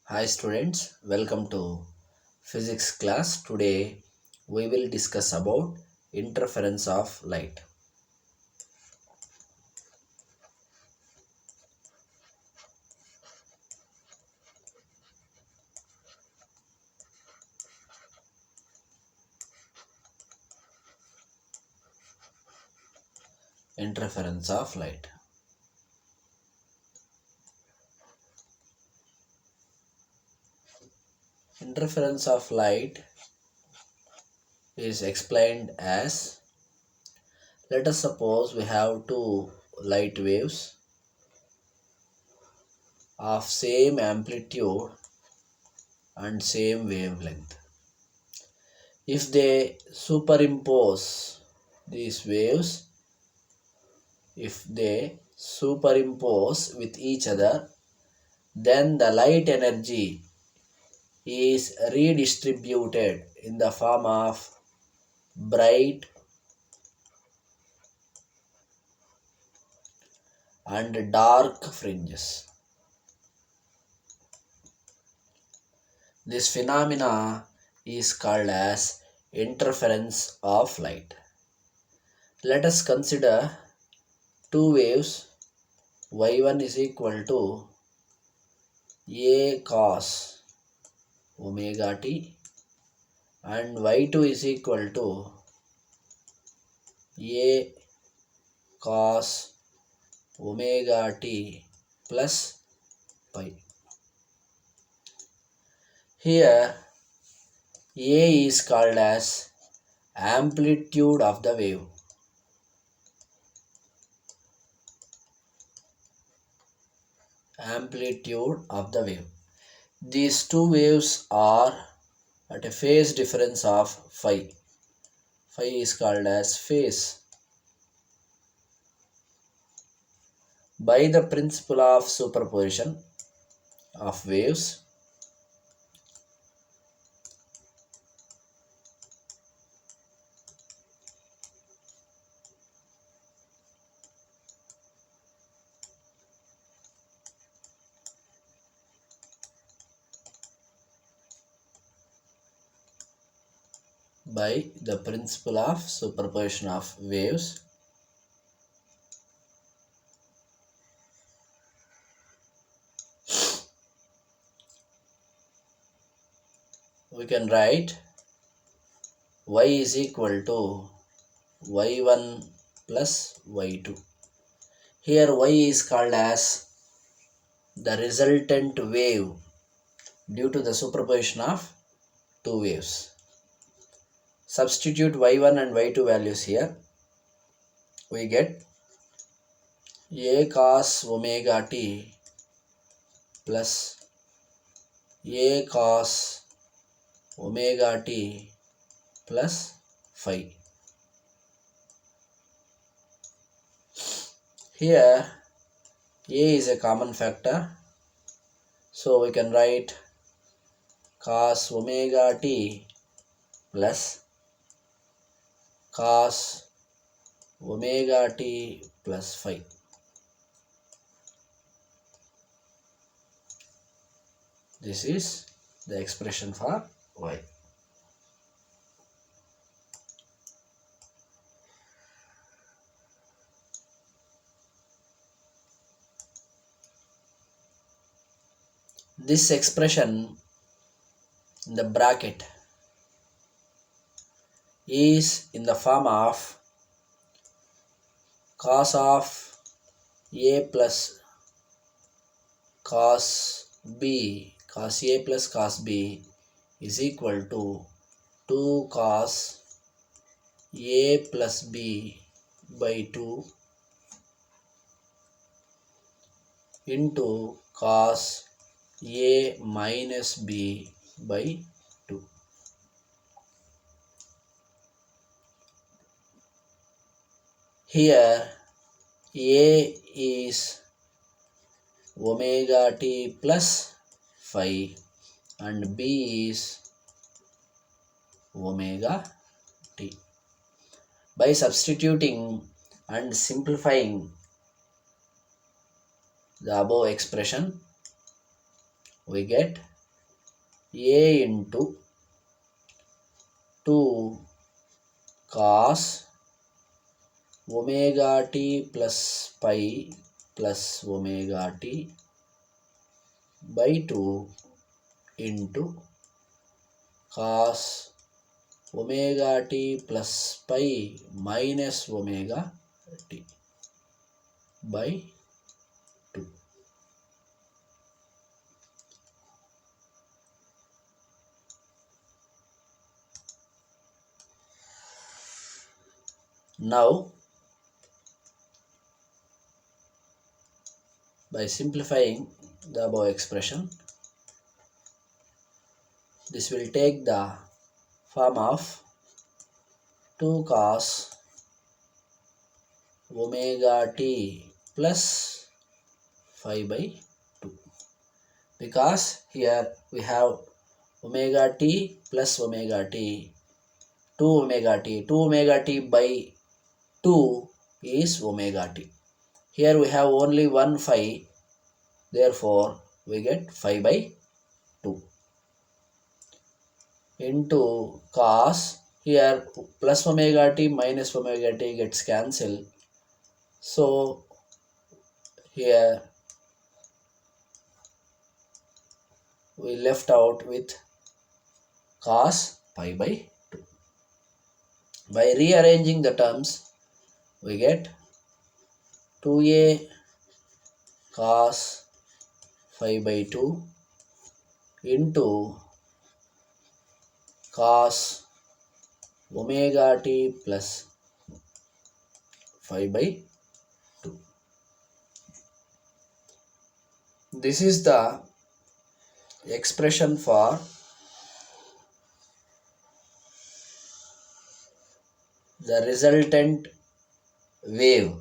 Hi students, welcome to physics class. Today we will discuss about interference of light. Interference of light. Interference of light is explained as, let us suppose we have two light waves of same amplitude and same wavelength. If they superimpose these waves, if they superimpose with each other, then the light energy is redistributed in the form of bright and dark fringes. This phenomena is called as interference of light. Let us consider two waves. Y1 is equal to A cos omega t and Y2 is equal to A cos omega t plus pi. Here A is called as amplitude of the wave. Amplitude of the wave. These two waves are at a phase difference of phi. Phi is called as phase. By the principle of superposition of waves, by the principle of superposition of waves, we can write y is equal to y1 plus y2. Here y is called as the resultant wave due to the superposition of two waves. Substitute y1 and y2 values here. We get A cos omega t plus A cos omega t plus phi. Here A is a common factor, so we can write cos omega t plus cos omega t plus phi. This is the expression for y. This expression in the bracket is in the form of cos of a plus cos b, cos a plus cos b is equal to 2 cos a plus b by 2 into cos a minus b by 2. Here a is omega t plus phi and b is omega t. By substituting and simplifying the above expression, we get A into 2 cos omega t plus pi plus omega t by 2 into cos omega t plus pi minus omega t by 2. Now, by simplifying the above expression, this will take the form of 2 cos omega t plus 5 by 2, because here we have omega t plus omega t, 2 omega t, 2 omega t by 2 is omega t. Here we have only one 5, therefore we get 5 by 2 into cos, here plus omega t minus omega t gets cancelled, so here we left out with cos pi by 2. By rearranging the terms, we get 2a cos 5 by 2 into cos omega t plus 5 by 2. This is the expression for the resultant wave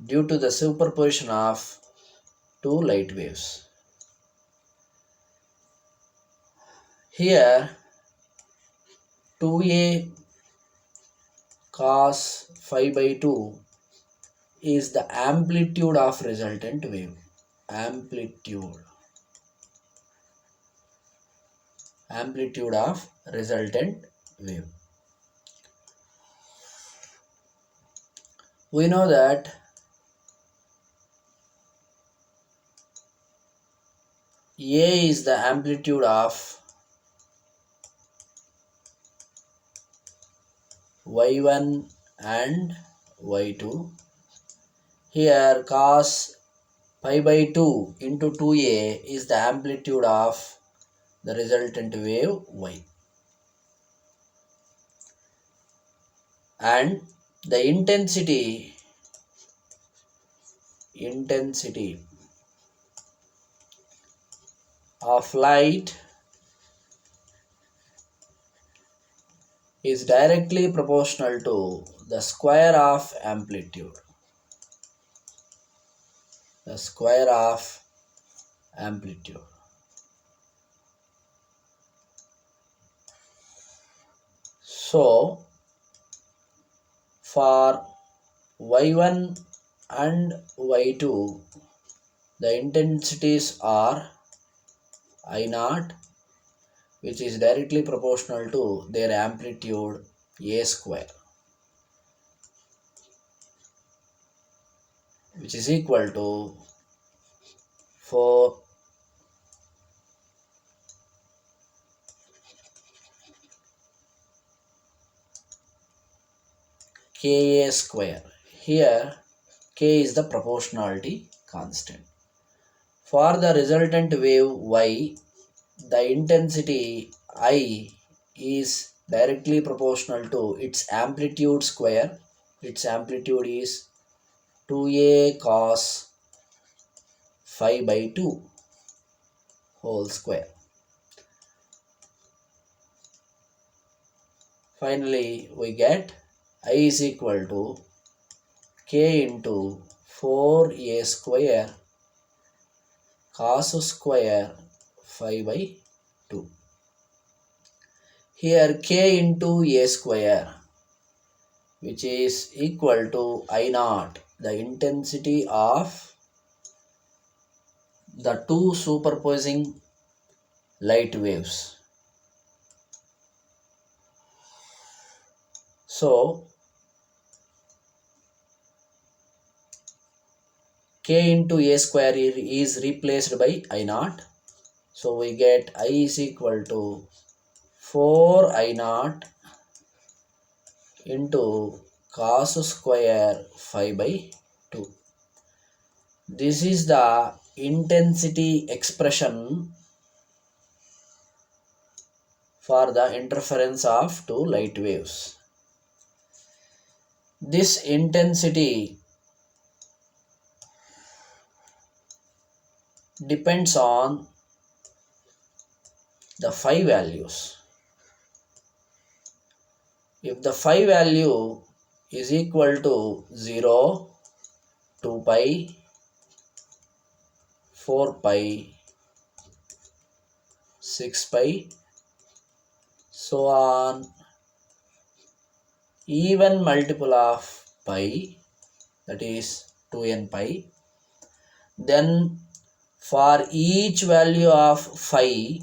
due to the superposition of two light waves. Here 2a cos 5 by 2 is the amplitude of resultant wave. Amplitude of resultant wave. We know that A is the amplitude of y1 and y2. Here cos pi by 2 into 2a is the amplitude of the resultant wave y. And the intensity of light is directly proportional to the square of amplitude. So, for y1 and y2, the intensities are I0, which is directly proportional to their amplitude a square, which is equal to 4 Ka square. Here K is the proportionality constant. For the resultant wave y, the intensity I is directly proportional to its amplitude square. Its amplitude is 2a cos 5 by 2 whole square. Finally, we get I is equal to k into 4a square cos square 5 by 2. Here k into a square, which is equal to I0, the intensity of the two superposing light waves. So k into a square is replaced by I naught. So we get I is equal to 4 I naught into cos square 5 by 2. This is the intensity expression for the interference of two light waves. This intensity depends on the phi values. If the phi value is equal to 0, 2 pi, 4 pi, 6 pi, so on, even multiple of pi, that is 2n pi, then for each value of phi,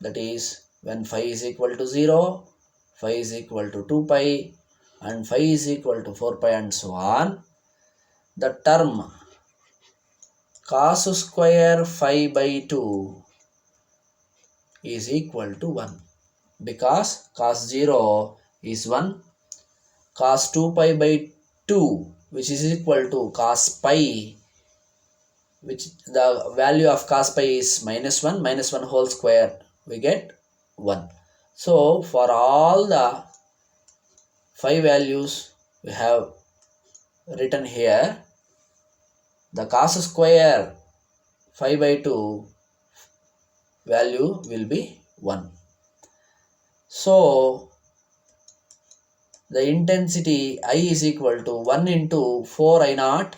that is when phi is equal to 0, phi is equal to 2 pi, and phi is equal to 4 pi, and so on, the term cos square phi by 2 is equal to 1, because cos 0 is 1, cos 2 pi by 2, which is equal to cos pi, which the value of cos pi is minus 1 whole square, we get 1. So for all the phi values we have written here, the cos square phi by 2 value will be 1. So the intensity I is equal to 1 into 4 I naught,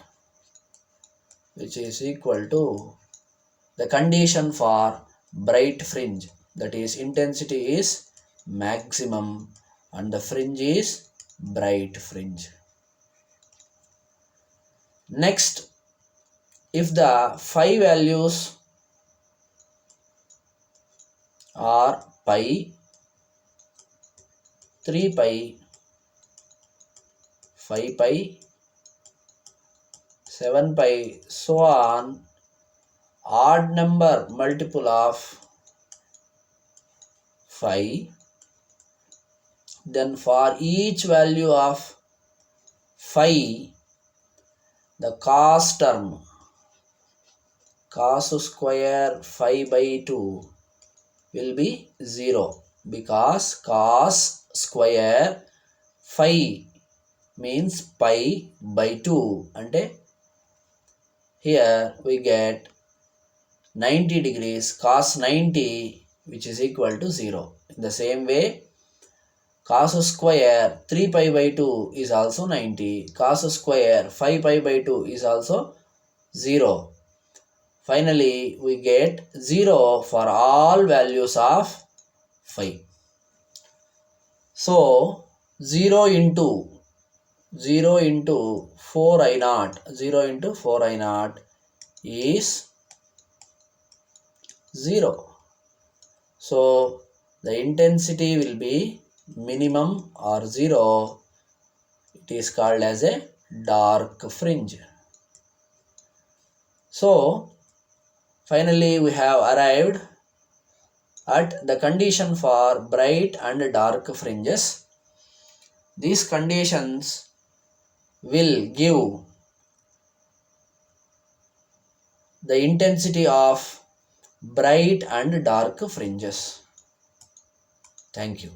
which is equal to the condition for bright fringe, that is intensity is maximum and the fringe is bright fringe. Next, if the phi values are pi, 3 pi, 5 pi, 7 pi, so on, odd number multiple of phi, then for each value of phi, the cos term, cos square phi by 2 will be 0, because cos square phi means pi by 2, and here we get 90 degrees cos 90, which is equal to 0. In the same way, cos square 3 pi by 2 is also 90, cos square 5 pi by 2 is also 0. Finally, we get 0 for all values of phi. So 0 into 4 I naught, 0 into 4 I naught is 0. So the intensity will be minimum or 0. It is called as a dark fringe. So finally we have arrived at the condition for bright and dark fringes. These conditions will give the intensity of bright and dark fringes. Thank you.